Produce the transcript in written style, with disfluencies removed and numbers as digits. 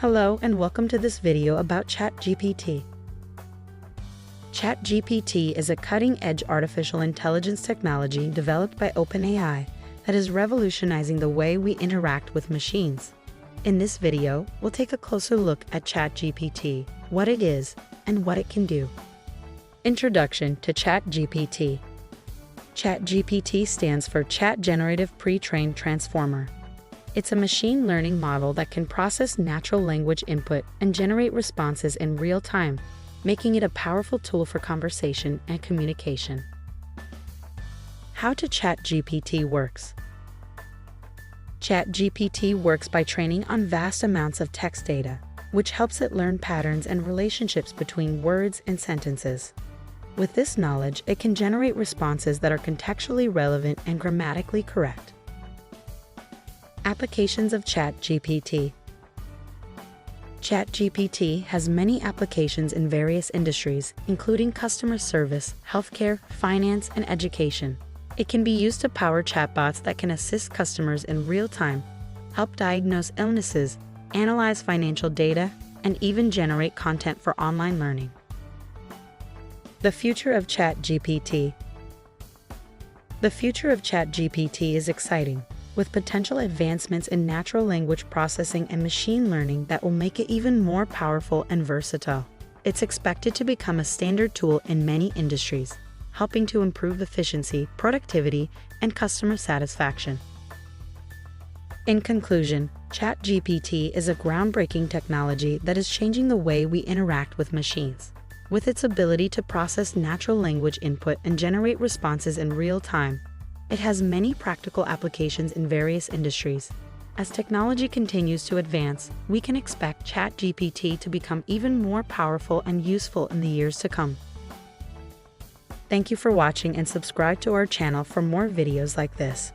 Hello and welcome to this video about Chatgpt. Chatgpt is a cutting-edge artificial intelligence technology developed by OpenAI that is revolutionizing the way we interact with machines. In this video, we'll take a closer look at Chatgpt, what it is, and what it can do. Introduction to Chatgpt. Chatgpt stands for Chat Generative Pre-trained Transformer. It's a machine learning model that can process natural language input and generate responses in real time, making it a powerful tool for conversation and communication. How Chatgpt works. Chatgpt works by training on vast amounts of text data, which helps it learn patterns and relationships between words and sentences. With this knowledge, it can generate responses that are contextually relevant and grammatically correct. Applications of Chatgpt. Chatgpt has many applications in various industries, including customer service, healthcare, finance, and education. It can be used to power chatbots that can assist customers in real time, help diagnose illnesses, analyze financial data, and even generate content for online learning. The future of Chatgpt. The future of Chatgpt is exciting, with potential advancements in natural language processing and machine learning that will make it even more powerful and versatile. It's expected to become a standard tool in many industries, helping to improve efficiency, productivity, and customer satisfaction. In conclusion, Chatgpt is a groundbreaking technology that is changing the way we interact with machines. With its ability to process natural language input and generate responses in real time, it has many practical applications in various industries. As technology continues to advance, we can expect Chatgpt to become even more powerful and useful in the years to come. Thank you for watching and subscribe to our channel for more videos like this.